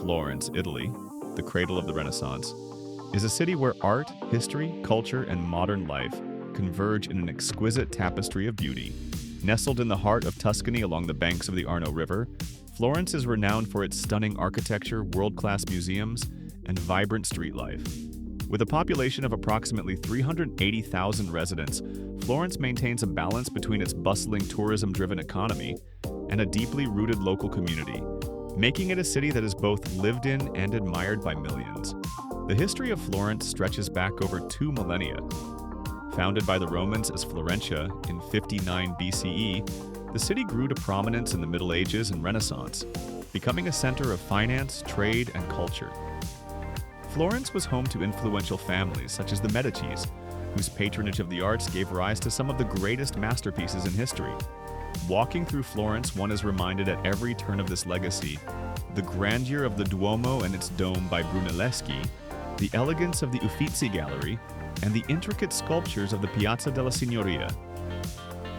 Florence, Italy, the cradle of the Renaissance, is a city where art, history, culture, and modern life converge in an exquisite tapestry of beauty. Nestled in the heart of Tuscany along the banks of the Arno River, Florence is renowned for its stunning architecture, world-class museums, and vibrant street life. With a population of approximately 380,000 residents, Florence maintains a balance between its bustling tourism-driven economy and a deeply rooted local community, making it a city that is both lived in and admired by millions. The history of Florence stretches back over 2 millennia. Founded by the Romans as Florentia in 59 BCE, the city grew to prominence in the Middle Ages and Renaissance, becoming a center of finance, trade, and culture. Florence was home to influential families such as the Medicis, whose patronage of the arts gave rise to some of the greatest masterpieces in history. Walking through Florence, one is reminded at every turn of this legacy, the grandeur of the Duomo and its dome by Brunelleschi, the elegance of the Uffizi Gallery, and the intricate sculptures of the Piazza della Signoria.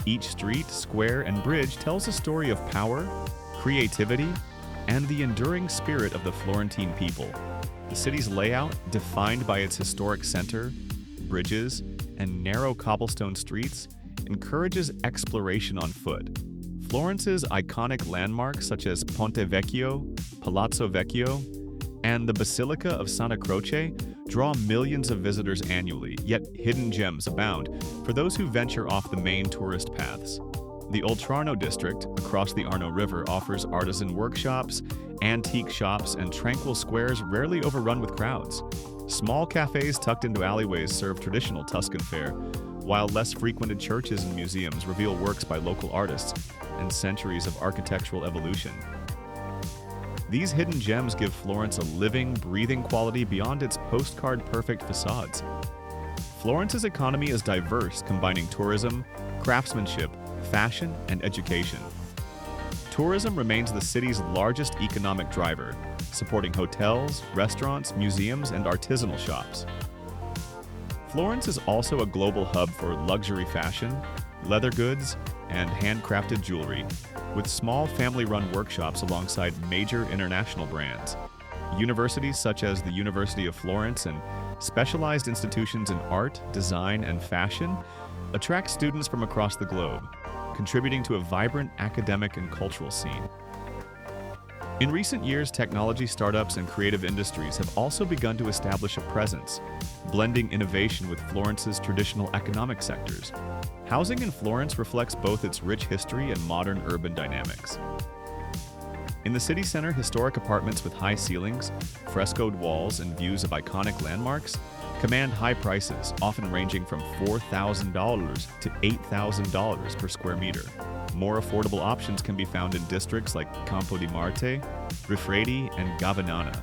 Each street, square, and bridge tells a story of power, creativity, and the enduring spirit of the Florentine people. The city's layout, defined by its historic center, bridges, and narrow cobblestone streets, encourages exploration on foot. Florence's iconic landmarks such as Ponte Vecchio, Palazzo Vecchio, and the Basilica of Santa Croce draw millions of visitors annually, yet hidden gems abound for those who venture off the main tourist paths. The Oltrarno district, across the Arno River, offers artisan workshops, antique shops, and tranquil squares rarely overrun with crowds. Small cafes tucked into alleyways serve traditional Tuscan fare, while less frequented churches and museums reveal works by local artists and centuries of architectural evolution. These hidden gems give Florence a living, breathing quality beyond its postcard-perfect facades. Florence's economy is diverse, combining tourism, craftsmanship, fashion, and education. Tourism remains the city's largest economic driver, supporting hotels, restaurants, museums, and artisanal shops. Florence is also a global hub for luxury fashion, leather goods, and handcrafted jewelry, with small family-run workshops alongside major international brands. Universities such as the University of Florence and specialized institutions in art, design, and fashion attract students from across the globe, contributing to a vibrant academic and cultural scene. In recent years, technology startups and creative industries have also begun to establish a presence, blending innovation with Florence's traditional economic sectors. Housing in Florence reflects both its rich history and modern urban dynamics. In the city center, historic apartments with high ceilings, frescoed walls, and views of iconic landmarks command high prices, often ranging from $4,000 to $8,000 per square meter. More affordable options can be found in districts like Campo di Marte, Rifredi, and Gavinana,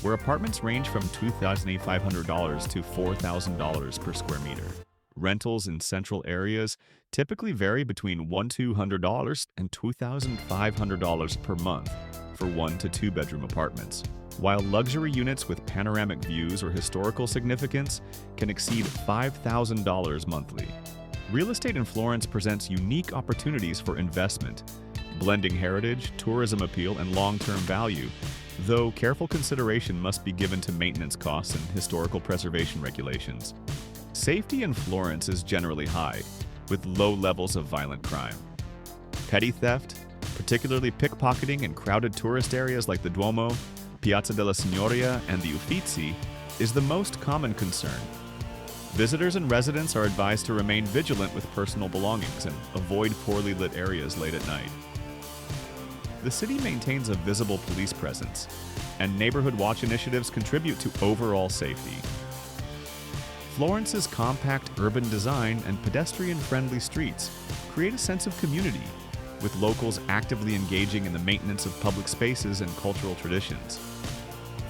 where apartments range from $2,500 to $4,000 per square meter. Rentals in central areas typically vary between $1,200 and $2,500 per month for 1 to 2 bedroom apartments, while luxury units with panoramic views or historical significance can exceed $5,000 monthly. Real estate in Florence presents unique opportunities for investment, blending heritage, tourism appeal, and long-term value, though careful consideration must be given to maintenance costs and historical preservation regulations. Safety in Florence is generally high, with low levels of violent crime. Petty theft, particularly pickpocketing in crowded tourist areas like the Duomo, Piazza della Signoria, and the Uffizi, is the most common concern. Visitors and residents are advised to remain vigilant with personal belongings and avoid poorly lit areas late at night. The city maintains a visible police presence, and neighborhood watch initiatives contribute to overall safety. Florence's compact urban design and pedestrian-friendly streets create a sense of community, with locals actively engaging in the maintenance of public spaces and cultural traditions.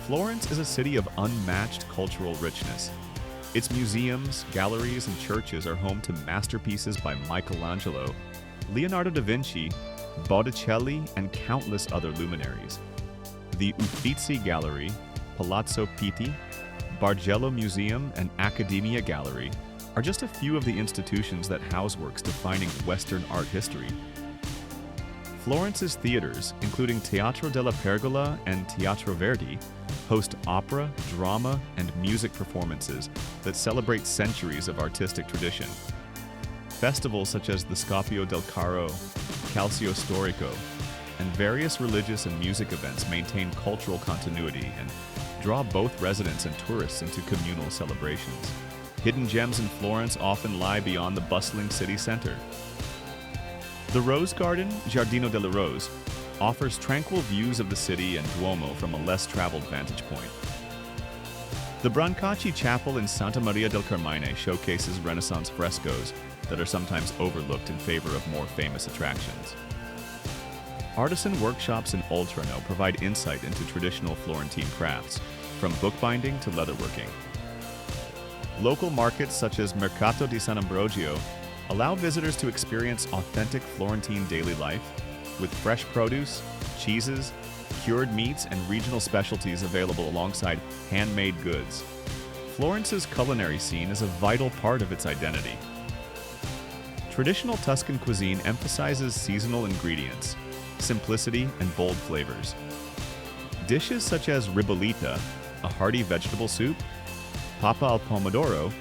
Florence is a city of unmatched cultural richness. Its museums, galleries, and churches are home to masterpieces by Michelangelo, Leonardo da Vinci, Botticelli, and countless other luminaries. The Uffizi Gallery, Palazzo Pitti, Bargello Museum, and Accademia Gallery are just a few of the institutions that house works defining Western art history. Florence's theaters, including Teatro della Pergola and Teatro Verdi, host opera, drama, and music performances that celebrate centuries of artistic tradition. Festivals such as the Scoppio del Carro, Calcio Storico, and various religious and music events maintain cultural continuity and draw both residents and tourists into communal celebrations. Hidden gems in Florence often lie beyond the bustling city center. The Rose Garden, Giardino delle Rose, offers tranquil views of the city and Duomo from a less traveled vantage point. The Brancacci Chapel in Santa Maria del Carmine showcases Renaissance frescoes that are sometimes overlooked in favor of more famous attractions. Artisan workshops in Oltrarno provide insight into traditional Florentine crafts, from bookbinding to leatherworking. Local markets such as Mercato di San Ambrogio allow visitors to experience authentic Florentine daily life, with fresh produce, cheeses, cured meats, and regional specialties available alongside handmade goods. Florence's culinary scene is a vital part of its identity. Traditional Tuscan cuisine emphasizes seasonal ingredients, simplicity, and bold flavors. Dishes such as ribollita, a hearty vegetable soup, papa al pomodoro,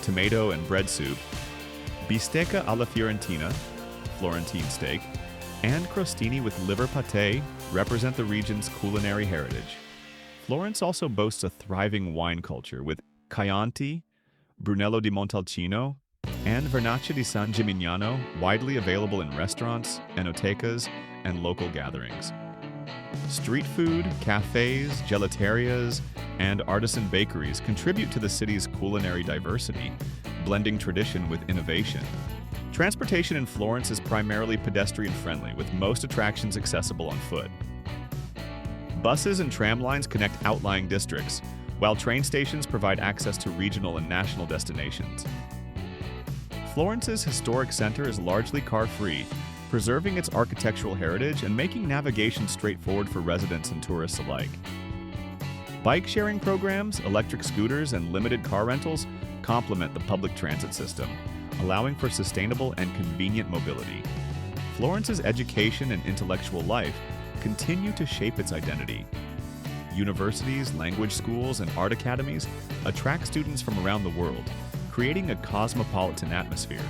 tomato and bread soup, bistecca alla fiorentina, Florentine steak, and crostini with liver pâté represent the region's culinary heritage. Florence also boasts a thriving wine culture with Chianti, Brunello di Montalcino, and Vernaccia di San Gimignano widely available in restaurants, enotecas, and local gatherings. Street food, cafes, gelaterias, and artisan bakeries contribute to the city's culinary diversity, blending tradition with innovation. Transportation in Florence is primarily pedestrian-friendly, with most attractions accessible on foot. Buses and tram lines connect outlying districts, while train stations provide access to regional and national destinations. Florence's historic center is largely car-free, preserving its architectural heritage and making navigation straightforward for residents and tourists alike. Bike-sharing programs, electric scooters, and limited car rentals complement the public transit system, allowing for sustainable and convenient mobility. Florence's education and intellectual life continue to shape its identity. Universities, language schools, and art academies attract students from around the world, creating a cosmopolitan atmosphere.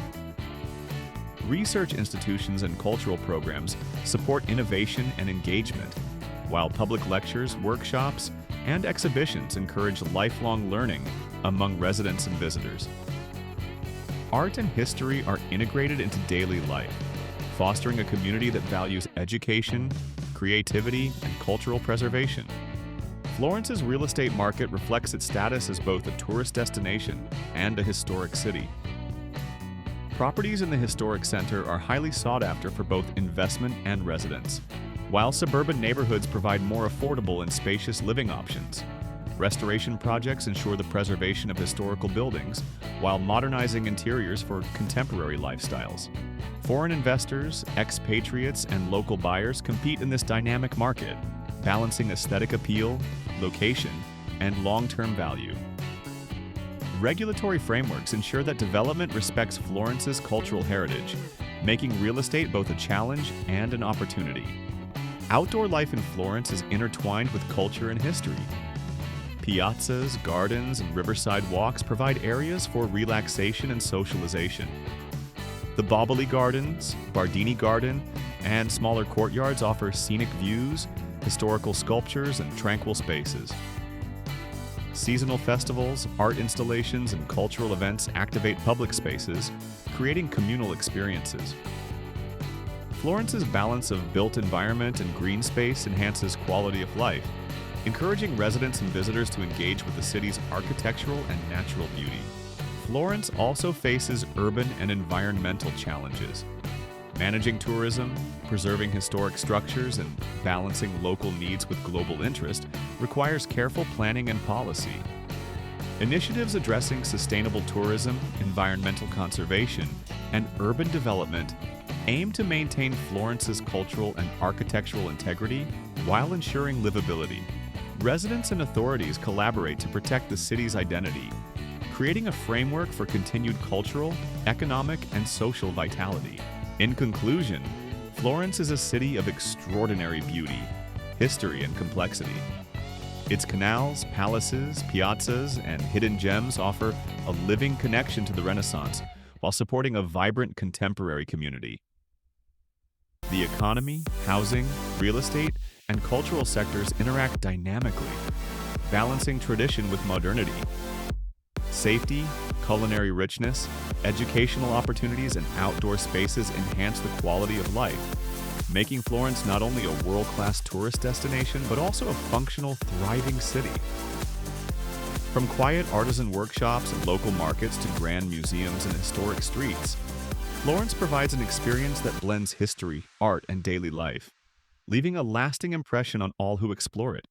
Research institutions and cultural programs support innovation and engagement, while public lectures, workshops, and exhibitions encourage lifelong learning among residents and visitors. Art and history are integrated into daily life, fostering a community that values education, creativity, and cultural preservation. Florence's real estate market reflects its status as both a tourist destination and a historic city. Properties in the historic center are highly sought after for both investment and residence, while suburban neighborhoods provide more affordable and spacious living options. Restoration projects ensure the preservation of historical buildings, while modernizing interiors for contemporary lifestyles. Foreign investors, expatriates, and local buyers compete in this dynamic market, balancing aesthetic appeal, location, and long-term value. Regulatory frameworks ensure that development respects Florence's cultural heritage, making real estate both a challenge and an opportunity. Outdoor life in Florence is intertwined with culture and history. Piazzas, gardens, and riverside walks provide areas for relaxation and socialization. The Boboli Gardens, Bardini Garden, and smaller courtyards offer scenic views, historical sculptures, and tranquil spaces. Seasonal festivals, art installations, and cultural events activate public spaces, creating communal experiences. Florence's balance of built environment and green space enhances quality of life, encouraging residents and visitors to engage with the city's architectural and natural beauty. Florence also faces urban and environmental challenges. Managing tourism, preserving historic structures, and balancing local needs with global interest requires careful planning and policy. Initiatives addressing sustainable tourism, environmental conservation, and urban development aim to maintain Florence's cultural and architectural integrity while ensuring livability. Residents and authorities collaborate to protect the city's identity, creating a framework for continued cultural, economic, and social vitality. In conclusion, Florence is a city of extraordinary beauty, history, and complexity. Its canals, palaces, piazzas, and hidden gems offer a living connection to the Renaissance while supporting a vibrant contemporary community. The economy, housing, real estate, and cultural sectors interact dynamically, balancing tradition with modernity. Safety, culinary richness, educational opportunities, and outdoor spaces enhance the quality of life, making Florence not only a world-class tourist destination, but also a functional, thriving city. From quiet artisan workshops and local markets to grand museums and historic streets, Florence provides an experience that blends history, art, and daily life, leaving a lasting impression on all who explore it.